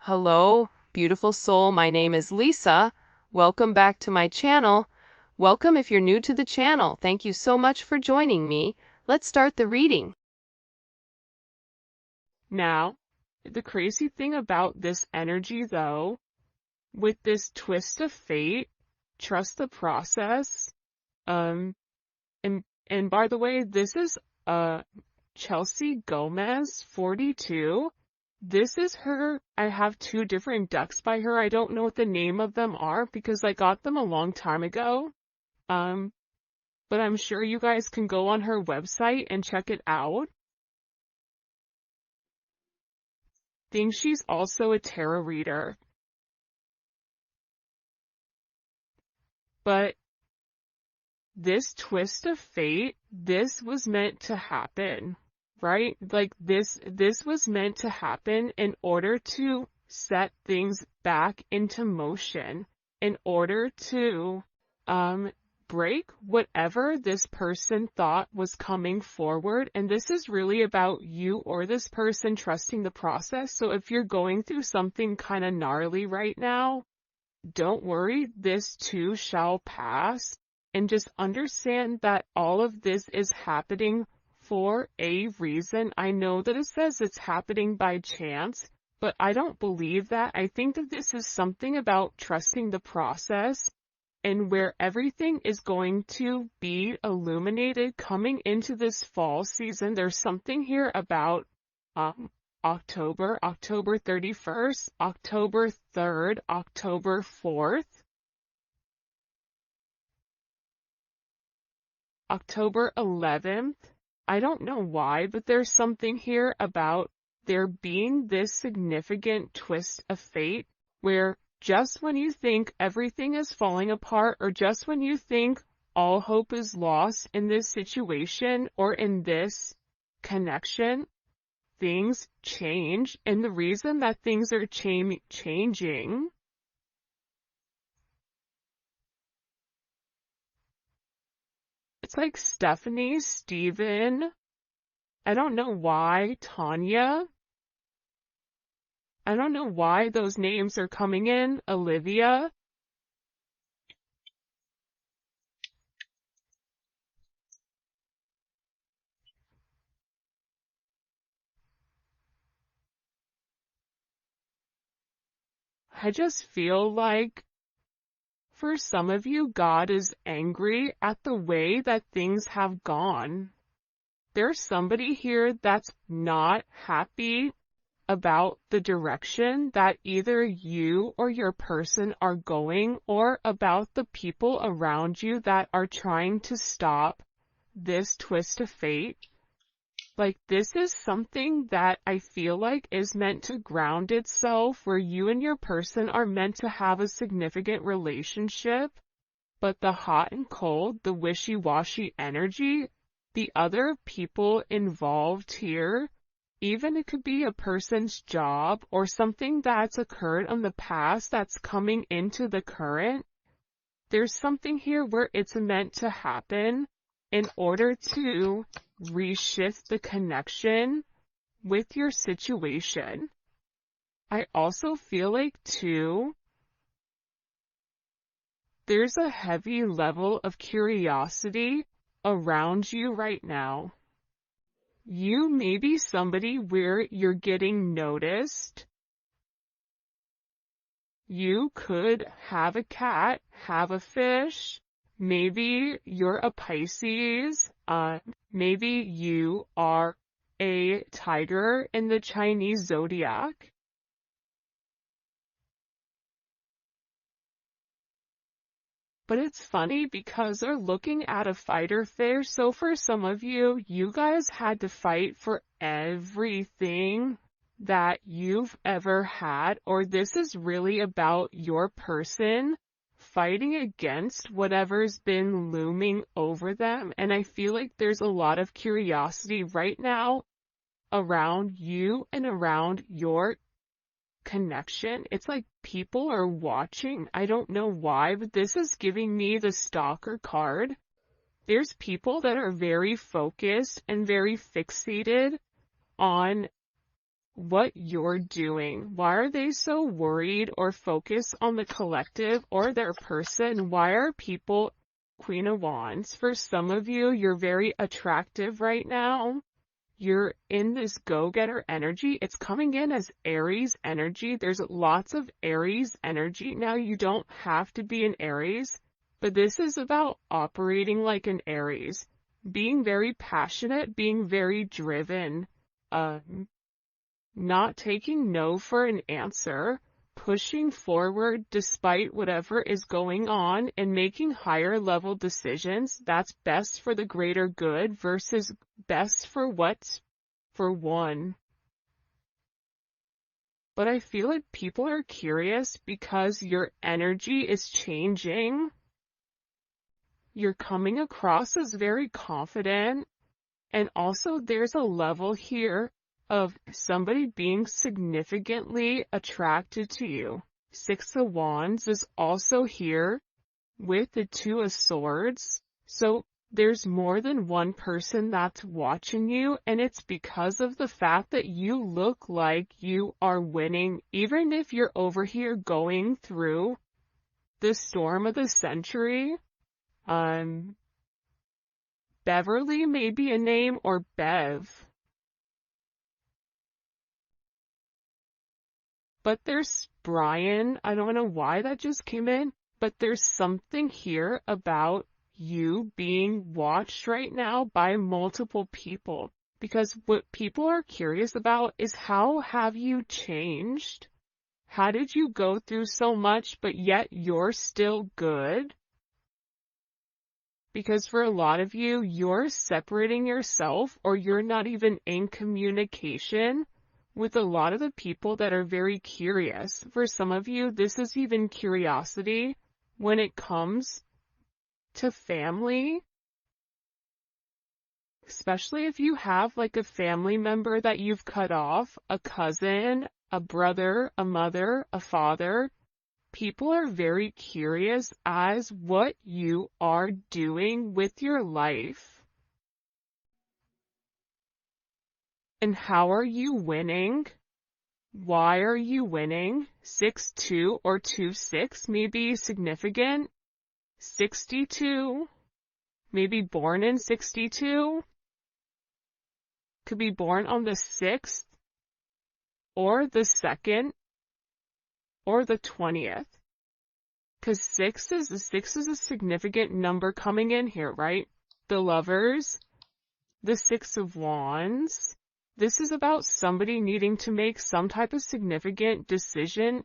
Hello, beautiful soul. My name is Lisa. Welcome back to my channel. Welcome if you're new to the channel. Thank you so much for joining me. Let's start the reading. Now, the crazy thing about this energy, though, with this twist of fate, trust the process. Um, and by the way, this is Chelsea Gomez, 42. This is her. I have two different decks by her. I don't know what the name of them are because I got them a long time ago. Um, but I'm sure you guys can go on her website and check it out. Think she's also a tarot reader. But this twist of fate, this was meant to happen, right? Like this was meant to happen in order to set things back into motion, in order to break whatever this person thought was coming forward. And this is really about you or this person trusting the process. So if you're going through something kind of gnarly right now, don't worry, this too shall pass. And just understand that all of this is happening for a reason. I know that it says it's happening by chance, but I don't believe that. I think that this is something about trusting the process and where everything is going to be illuminated coming into this fall season. There's something here about October 31st, October 3rd, October 4th, October 11th. I don't know why, but there's something here about there being this significant twist of fate where just when you think everything is falling apart or just when you think all hope is lost in this situation or in this connection, things change. And the reason that things are changing, it's like Stephanie, Steven, I don't know why, Tanya, I don't know why those names are coming in, Olivia. I just feel like for some of you, God is angry at the way that things have gone. There's somebody here that's not happy about the direction that either you or your person are going, or about the people around you that are trying to stop this twist of fate. Like, this is something that I feel like is meant to ground itself, where you and your person are meant to have a significant relationship, but the hot and cold, the wishy-washy energy, the other people involved here, even it could be a person's job or something that's occurred in the past that's coming into the current. There's something here where it's meant to happen in order to reshift the connection with your situation. I also feel like, too, there's a heavy level of curiosity around you right now. You may be somebody where you're getting noticed. You could have a cat, have a fish. Maybe you're a Pisces. Maybe you are a tiger in the Chinese zodiac. But it's funny because they're looking at a fighter fish. So for some of you, you guys had to fight for everything that you've ever had, or this is really about your person fighting against whatever's been looming over them. And I feel like there's a lot of curiosity right now around you and around your connection. It's like people are watching. I don't know why, but this is giving me the stalker card. There's people that are very focused and very fixated on what you're doing. Why are they so worried or focused on the collective or their person? Why are people Queen of Wands? For some of you, you're very attractive right now. You're in this go-getter energy. It's coming in as Aries energy. There's lots of Aries energy. Now, you don't have to be an Aries, but this is about operating like an Aries, being very passionate, being very driven, not taking no for an answer, pushing forward despite whatever is going on, and making higher level decisions that's best for the greater good versus best for what's for one. But I feel like people are curious because your energy is changing. You're coming across as very confident, and also there's a level here of somebody being significantly attracted to you. Six of Wands is also here with the Two of Swords. So there's more than one person that's watching you, and it's because of the fact that you look like you are winning, even if you're over here going through the storm of the century. Beverly may be a name, or Bev. But there's Brian. I don't know why that just came in, but there's something here about you being watched right now by multiple people. Because what people are curious about is, how have you changed? How did you go through so much, but yet you're still good? Because for a lot of you, you're separating yourself, or you're not even in communication with a lot of the people that are very curious. For some of you, this is even curiosity when it comes to family. Especially if you have like a family member that you've cut off, a cousin, a brother, a mother, a father. People are very curious as what you are doing with your life. And how are you winning? Why are you winning? 6-2 or 2-6 may be significant. 62, maybe born in 62. Could be born on the 6th, or the 2nd, or the 20th. Because 6 is a significant number coming in here, right? The Lovers, the Six of Wands. This is about somebody needing to make some type of significant decision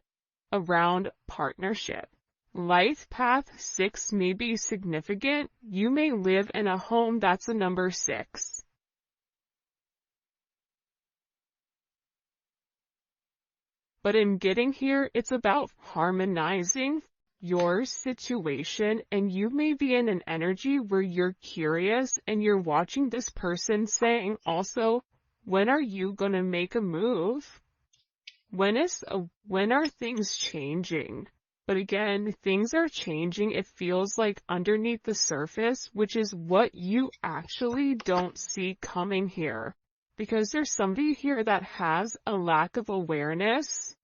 around partnership. Life path 6 may be significant. You may live in a home that's a number 6. But in getting here, it's about harmonizing your situation, and you may be in an energy where you're curious and you're watching this person saying also, when are you going to make a move? When are things changing? But again, things are changing. It feels like underneath the surface, which is what you actually don't see coming here. Because there's somebody here that has a lack of awareness.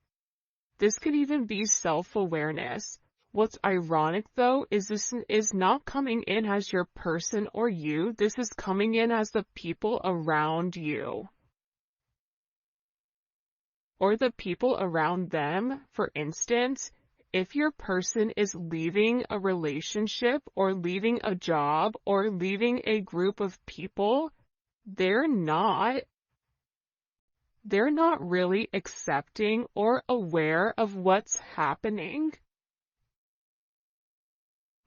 This could even be self-awareness. What's ironic though is this is not coming in as your person or you. This is coming in as the people around you. Or the people around them. For instance, if your person is leaving a relationship or leaving a job or leaving a group of people, they're not really accepting or aware of what's happening.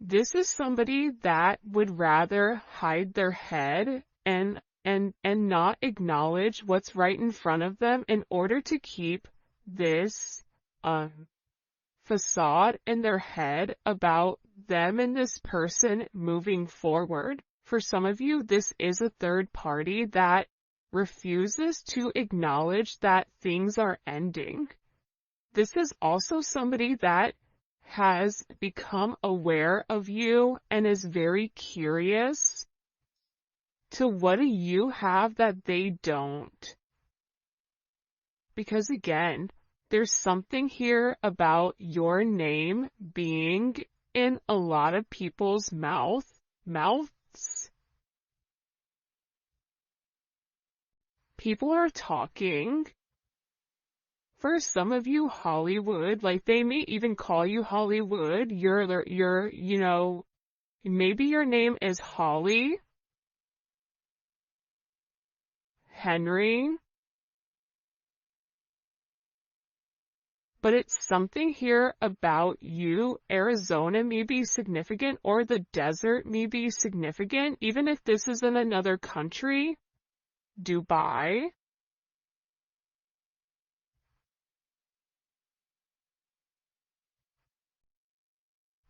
This is somebody that would rather hide their head and not acknowledge what's right in front of them in order to keep this facade in their head about them and this person moving forward. For some of you, this is a third party that refuses to acknowledge that things are ending. This is also somebody that has become aware of you and is very curious to what do you have that they don't. because again, there's something here about your name being in a lot of people's mouths. People are talking. For some of you, Hollywood, like they may even call you Hollywood. Maybe your name is Holly, Henry, but it's something here about you. Arizona may be significant, or the desert may be significant, even if this is in another country. Dubai.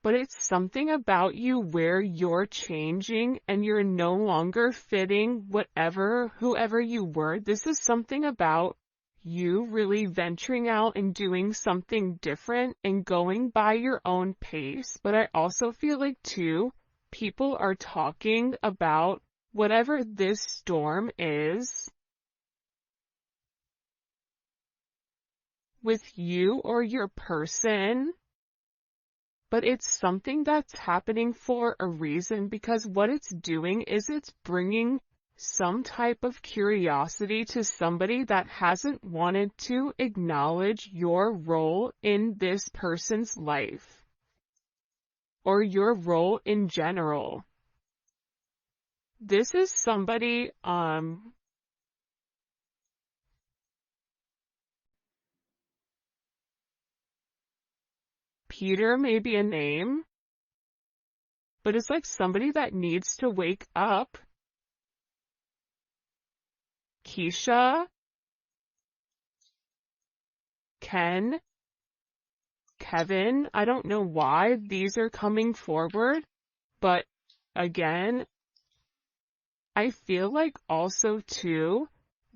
But it's something about you where you're changing and you're no longer fitting whoever you were. This is something about you really venturing out and doing something different and going by your own pace. But I also feel like too, people are talking about whatever this storm is with you or your person. But it's something that's happening for a reason, because what it's doing is it's bringing some type of curiosity to somebody that hasn't wanted to acknowledge your role in this person's life or your role in general. This is somebody, Peter may be a name, but it's like somebody that needs to wake up. Keisha, Ken, Kevin, I don't know why these are coming forward, but again, I feel like also too,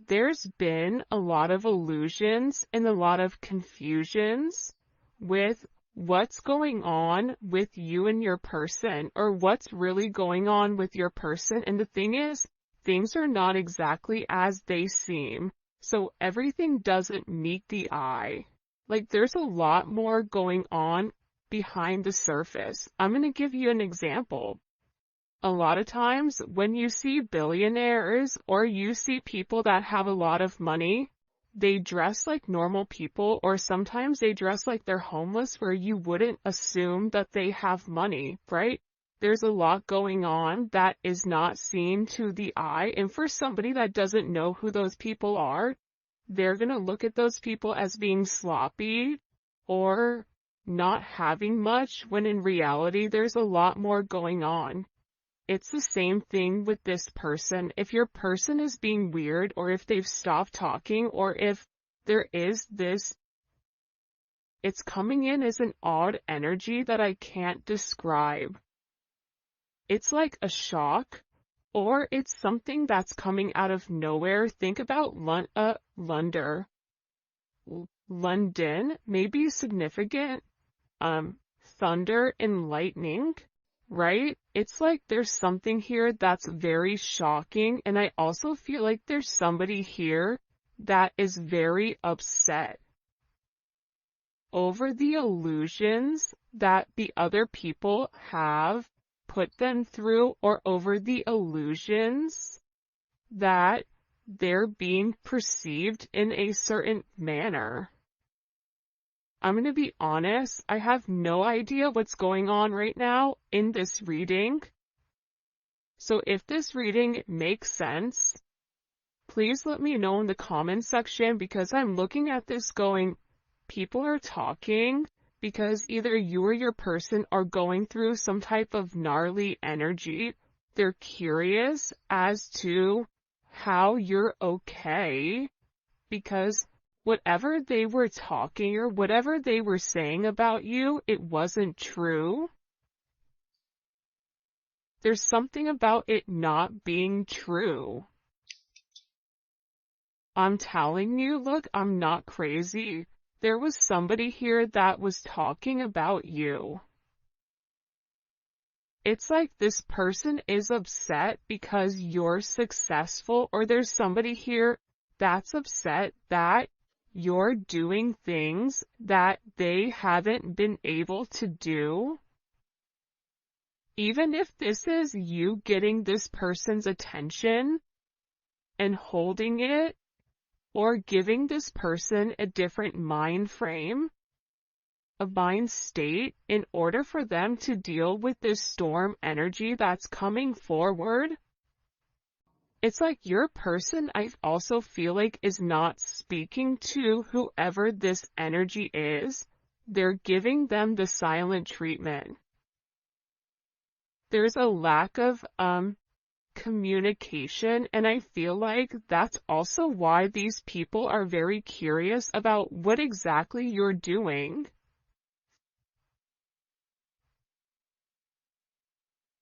there's been a lot of illusions and a lot of confusions with what's going on with you and your person, or what's really going on with your person. And the thing is, things are not exactly as they seem. So everything doesn't meet the eye. Like there's a lot more going on behind the surface. I'm going to give you an example. A lot of times when you see billionaires or you see people that have a lot of money, they dress like normal people, or sometimes they dress like they're homeless, where you wouldn't assume that they have money, right? There's a lot going on that is not seen to the eye, and for somebody that doesn't know who those people are, they're going to look at those people as being sloppy or not having much, when in reality there's a lot more going on. It's the same thing with this person. If your person is being weird, or if they've stopped talking, or if there is this, it's coming in as an odd energy that I can't describe. It's like a shock, or it's something that's coming out of nowhere. Think about London may be significant, thunder and lightning. Right? It's like there's something here that's very shocking, and I also feel like there's somebody here that is very upset over the illusions that the other people have put them through, or over the illusions that they're being perceived in a certain manner. I'm going to be honest, I have no idea what's going on right now in this reading. So if this reading makes sense, please let me know in the comments section, because I'm looking at this going, people are talking because either you or your person are going through some type of gnarly energy. They're curious as to how you're okay, because whatever they were talking or whatever they were saying about you, it wasn't true. There's something about it not being true. I'm telling you, look, I'm not crazy. There was somebody here that was talking about you. It's like this person is upset because you're successful, or there's somebody here that's upset that you're doing things that they haven't been able to do. Even if this is you getting this person's attention and holding it, or giving this person a different mind frame, a mind state, in order for them to deal with this storm energy that's coming forward. It's like your person, I also feel like, is not speaking to whoever this energy is. They're giving them the silent treatment. There's a lack of communication, and I feel like that's also why these people are very curious about what exactly you're doing.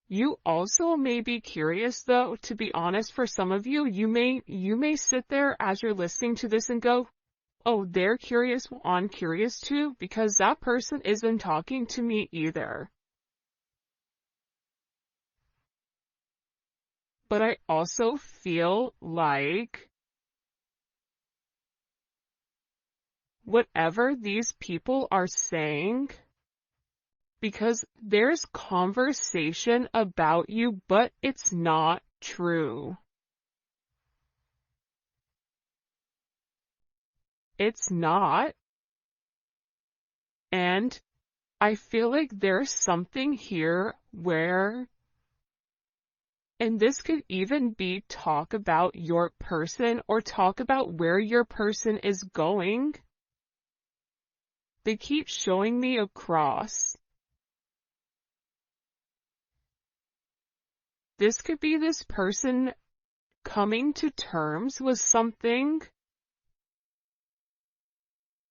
You also may be curious, though, to be honest. For some of you, you may sit there as you're listening to this and go, oh, they're curious, well, I'm curious too, because that person isn't talking to me either. But I also feel like whatever these people are saying, because there's conversation about you, but it's not true. It's not. And I feel like there's something here where, and this could even be talk about your person or talk about where your person is going. They keep showing me a cross. This could be this person coming to terms with something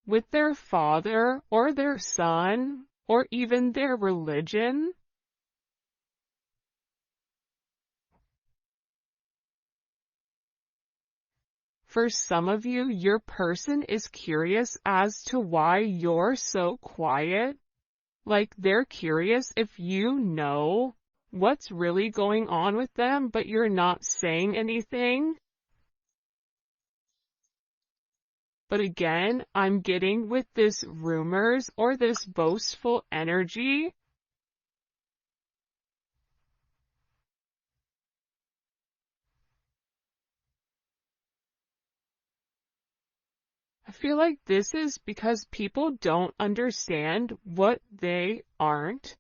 with their father or their son or even their religion. For some of you, your person is curious as to why you're so quiet. Like, they're curious if you know what's really going on with them, but you're not saying anything. But again, I'm getting with this rumors or this boastful energy. I feel like this is because people don't understand what they aren't.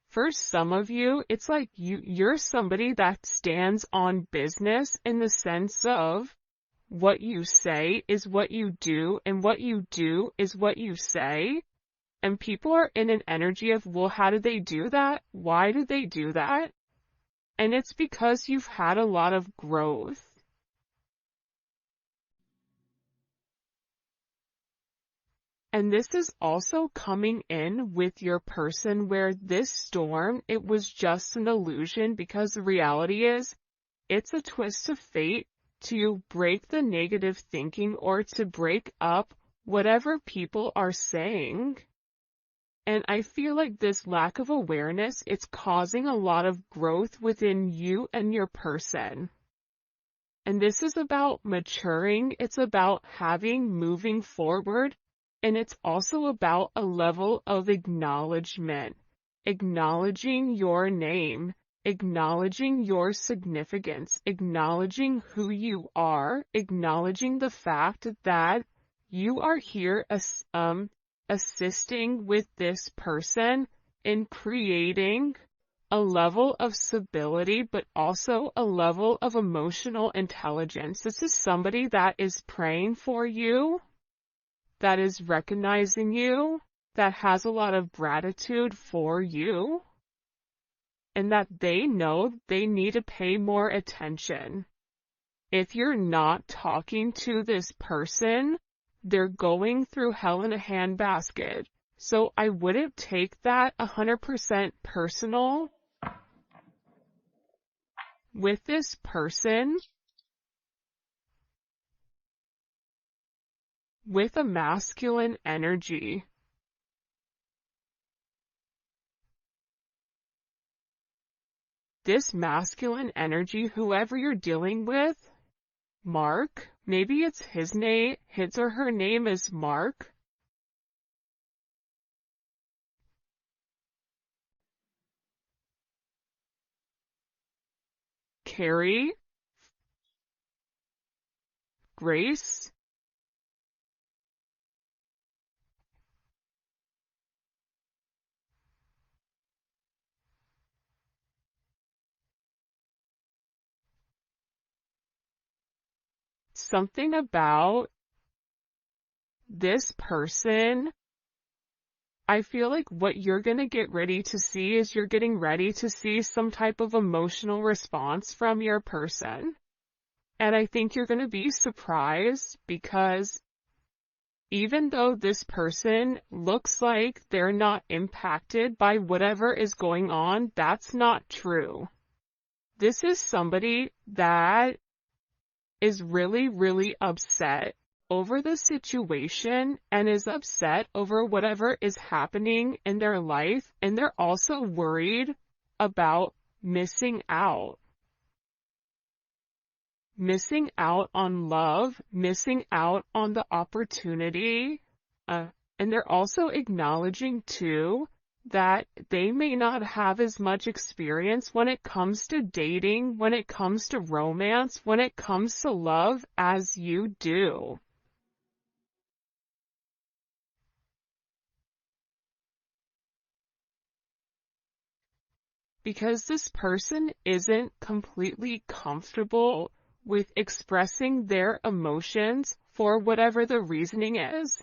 For some of you, it's like you're somebody that stands on business in the sense of what you say is what you do, and what you do is what you say. And people are in an energy of, well, how did they do that? Why did they do that? And it's because you've had a lot of growth. And this is also coming in with your person where this storm, it was just an illusion, because the reality is it's a twist of fate to break the negative thinking or to break up whatever people are saying. And I feel like this lack of awareness, it's causing a lot of growth within you and your person. And this is about maturing. It's about moving forward. And it's also about a level of acknowledgement, acknowledging your name, acknowledging your significance, acknowledging who you are, acknowledging the fact that you are here as assisting with this person in creating a level of stability, but also a level of emotional intelligence. This is somebody that is praying for you, that is recognizing you, that has a lot of gratitude for you, and that they know they need to pay more attention. If you're not talking to this person, they're going through hell in a handbasket. So I wouldn't take that 100% personal with this person with a masculine energy. this masculine energy, whoever you're dealing with, Mark, maybe it's his or her name is Mark. Carrie, Grace, something about this person. I feel like what you're going to get ready to see is you're getting ready to see some type of emotional response from your person. And I think you're going to be surprised because even though this person looks like they're not impacted by whatever is going on, that's not true. This is somebody that is really, really upset over the situation and is upset over whatever is happening in their life, and they're also worried about missing out. Missing out on love, missing out on the opportunity, and they're also acknowledging too that they may not have as much experience when it comes to dating, when it comes to romance, when it comes to love as you do. Because this person isn't completely comfortable with expressing their emotions for whatever the reasoning is.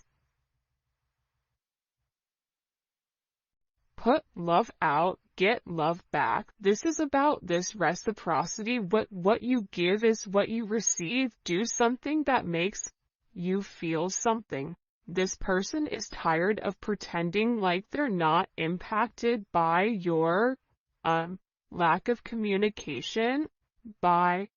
Put love out, get love back. This is about this reciprocity. What you give is what you receive. Do something that makes you feel something. This person is tired of pretending like they're not impacted by your lack of communication, by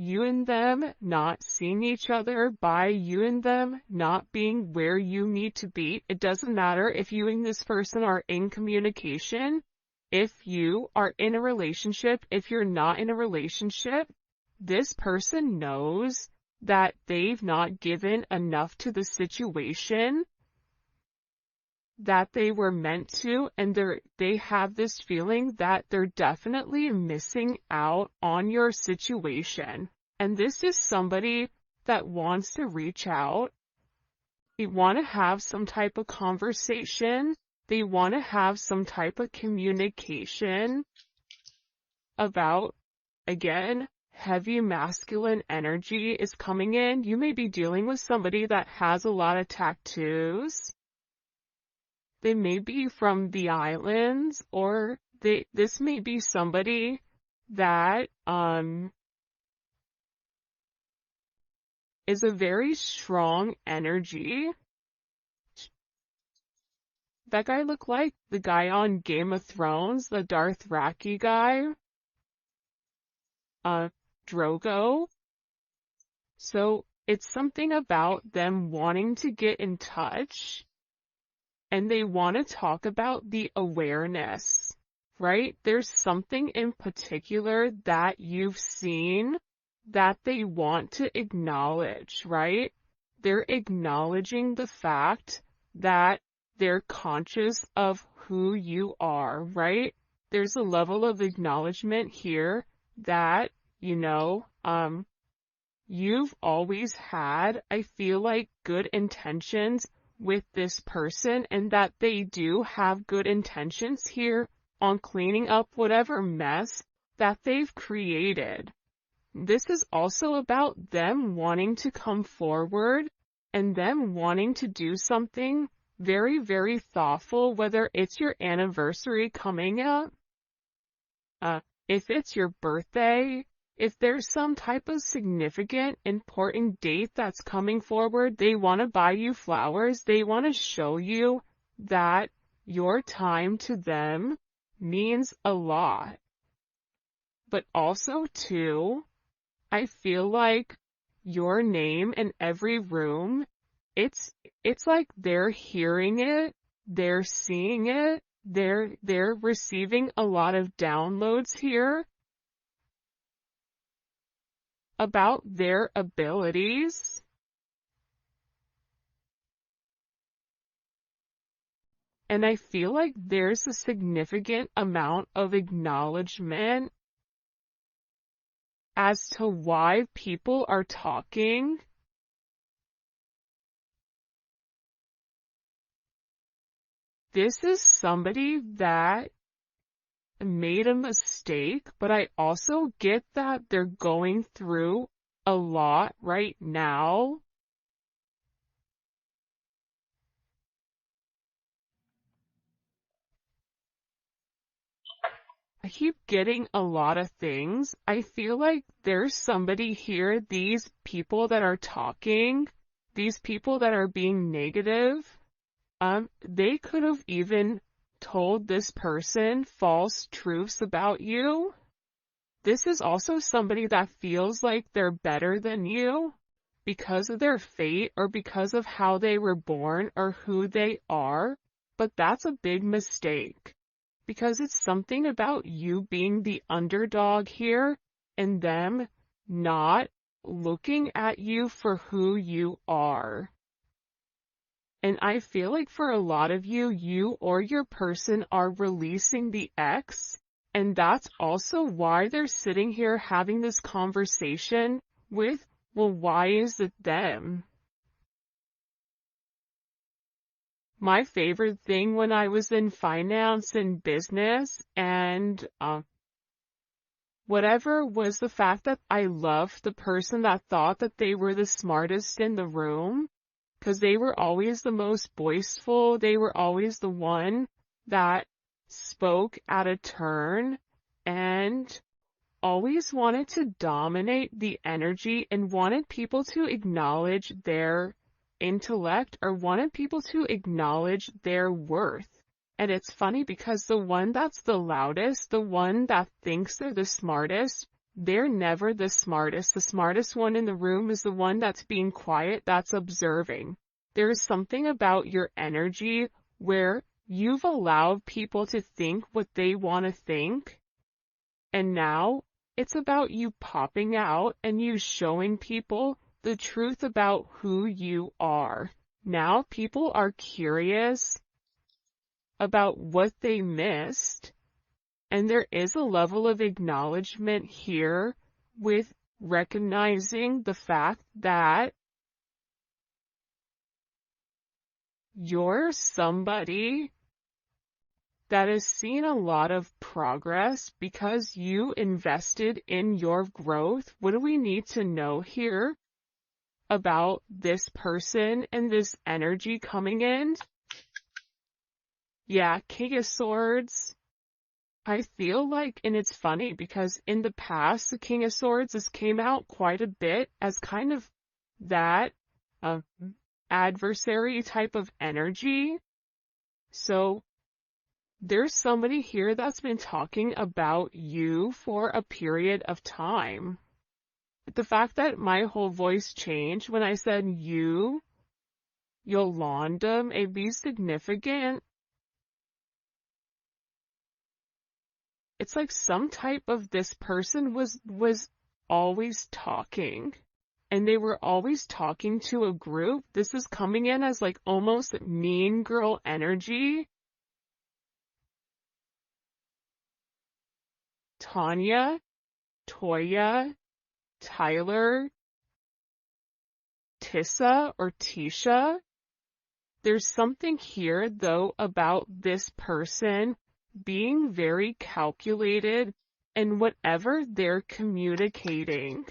you and them not seeing each other, by you and them not being where you need to be. It doesn't matter if you and this person are in communication, if you are in a relationship, if you're not in a relationship, this person knows that they've not given enough to the situation that they were meant to, and they have this feeling that they're definitely missing out on your situation. And this is somebody that wants to reach out. They want to have some type of conversation. They want to have some type of communication about, again, heavy masculine energy is coming in. You may be dealing with somebody that has a lot of tattoos. They may be from the islands, or this may be somebody that is a very strong energy. That guy looked like the guy on Game of Thrones, the Dothraki guy. Drogo. So it's something about them wanting to get in touch. And they want to talk about the awareness, right? There's something in particular that you've seen that they want to acknowledge, right? They're acknowledging the fact that they're conscious of who you are, right? There's a level of acknowledgement here that, you've always had, I feel like, good intentions with this person, and that they do have good intentions here on cleaning up whatever mess that they've created. This is also about them wanting to come forward and them wanting to do something very, very thoughtful, whether it's your anniversary coming up, if it's your birthday, if there's some type of significant, important date that's coming forward, they want to buy you flowers. They want to show you that your time to them means a lot. But also, too, I feel like your name in every room, it's like they're hearing it, they're seeing it, they're receiving a lot of downloads here. about their abilities. And I feel like there's a significant amount of acknowledgement as to why people are talking. This is somebody that made a mistake, but I also get that they're going through a lot right now. I keep getting a lot of things. I feel like there's somebody here, these people that are talking, these people that are being negative, they could have even told this person false truths about you. This is also somebody that feels like they're better than you because of their fate or because of how they were born or who they are, but that's a big mistake because it's something about you being the underdog here and them not looking at you for who you are. And I feel like for a lot of you, you or your person are releasing the ex, and that's also why they're sitting here having this conversation with, well, why is it them? My favorite thing when I was in finance and business and whatever was the fact that I loved the person that thought that they were the smartest in the room. Because they were always the most boastful, they were always the one that spoke at a turn and always wanted to dominate the energy and wanted people to acknowledge their intellect or wanted people to acknowledge their worth. And it's funny because the one that's the loudest, the one that thinks they're the smartest, they're never the smartest. The smartest one in the room is the one that's being quiet, that's observing. There is something about your energy where you've allowed people to think what they want to think. And now it's about you popping out and you showing people the truth about who you are. Now people are curious about what they missed. And there is a level of acknowledgement here with recognizing the fact that you're somebody that has seen a lot of progress because you invested in your growth. What do we need to know here about this person and this energy coming in? Yeah, King of Swords. I feel like, and it's funny because in the past, the King of Swords has came out quite a bit as kind of that adversary type of energy. So there's somebody here that's been talking about you for a period of time. The fact that my whole voice changed when I said you, Yolanda, may be significant. It's like some type of this person was always talking. And they were always talking to a group. This is coming in as like almost mean girl energy. Tanya, Toya, Tyler, Tissa or Tisha. There's something here though about this person being very calculated in whatever they're communicating.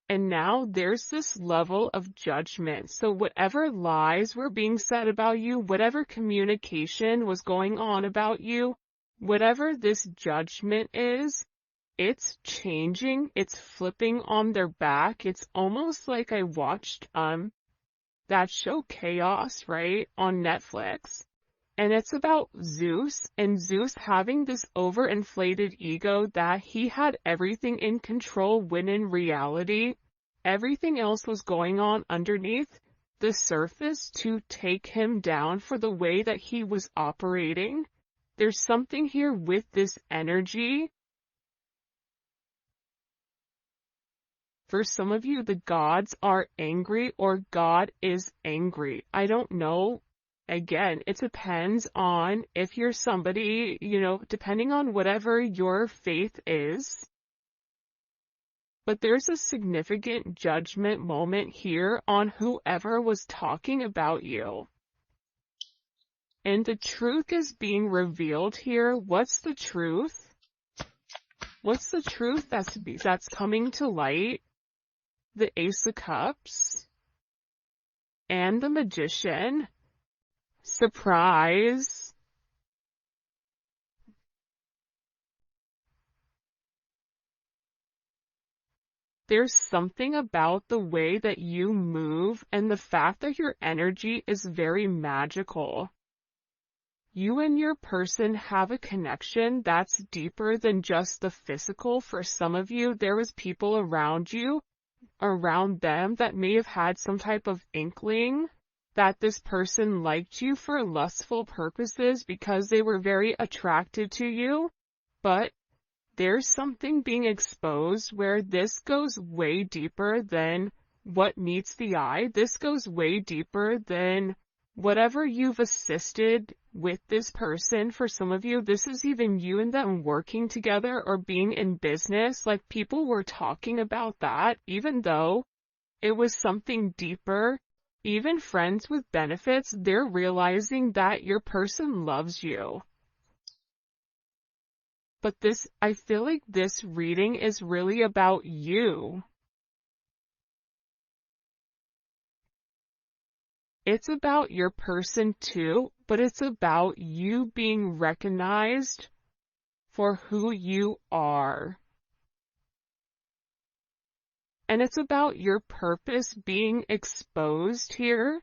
And now there's this level of judgment. So whatever lies were being said about you, whatever communication was going on about you, whatever this judgment is, it's changing, it's flipping on their back. It's almost like I watched that show Chaos, right, on Netflix. And it's about Zeus, and Zeus having this overinflated ego that he had everything in control when in reality, everything else was going on underneath the surface to take him down for the way that he was operating. There's something here with this energy For some of you, the gods are angry or God is angry. I don't know. Again, it depends on if you're somebody, depending on whatever your faith is. But there's a significant judgment moment here on whoever was talking about you. And the truth is being revealed here. What's the truth? What's the truth that's coming to light? The Ace of Cups and the Magician. Surprise. There's something about the way that you move and the fact that your energy is very magical. You and your person have a connection that's deeper than just the physical. For some of you, there was people around you, around them, that may have had some type of inkling that this person liked you for lustful purposes because they were very attracted to you. But there's something being exposed where this goes way deeper than what meets the eye. This goes way deeper than whatever you've assisted with this person. For some of you, this is even you and them working together or being in business. Like, people were talking about that, even though it was something deeper. Even friends with benefits, they're realizing that your person loves you. But I feel like this reading is really about you. It's about your person too, but it's about you being recognized for who you are. And it's about your purpose being exposed here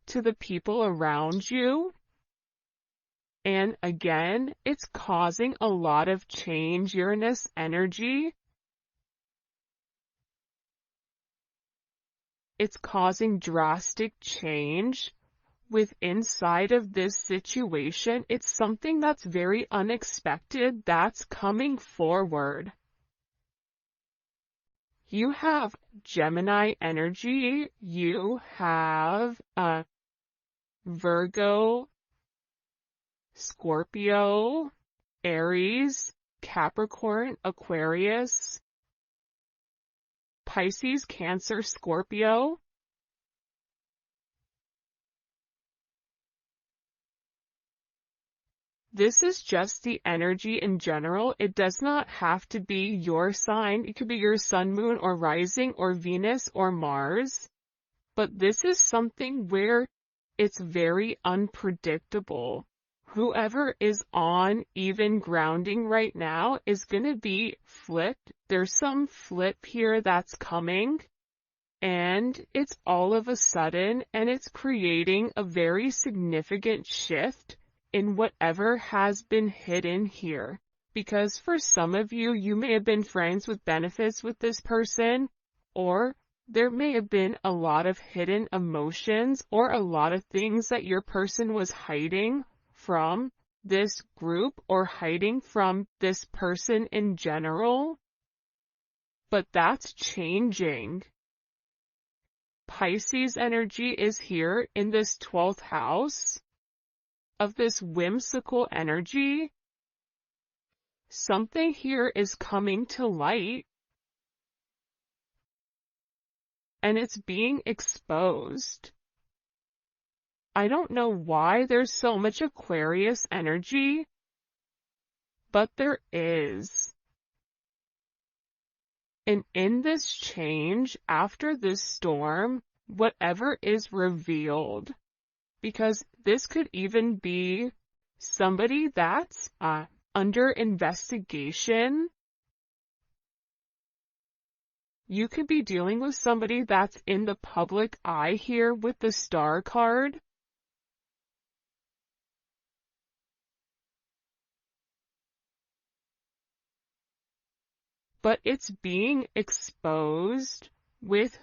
to the people around you. And again, it's causing a lot of change, Uranus energy. It's causing drastic change with inside of this situation. It's something that's very unexpected that's coming forward. You have Gemini energy. You have Virgo, Scorpio, Aries, Capricorn, Aquarius, Pisces, Cancer, Scorpio. This is just the energy in general. It does not have to be your sign. It could be your sun, moon, or rising, or Venus, or Mars. But this is something where it's very unpredictable. Whoever is on even grounding right now is going to be flipped. There's some flip here that's coming, and it's all of a sudden, and it's creating a very significant shift in whatever has been hidden here. Because for some of you, you may have been friends with benefits with this person, or there may have been a lot of hidden emotions or a lot of things that your person was hiding from this group or hiding from this person in general. But that's changing. Pisces energy is here in this 12th house of this whimsical energy. Something here is coming to light, and it's being exposed. I don't know why there's so much Aquarius energy, but there is. And in this change, after this storm, whatever is revealed, because this could even be somebody that's under investigation. You could be dealing with somebody that's in the public eye here with the Star card. But it's being exposed with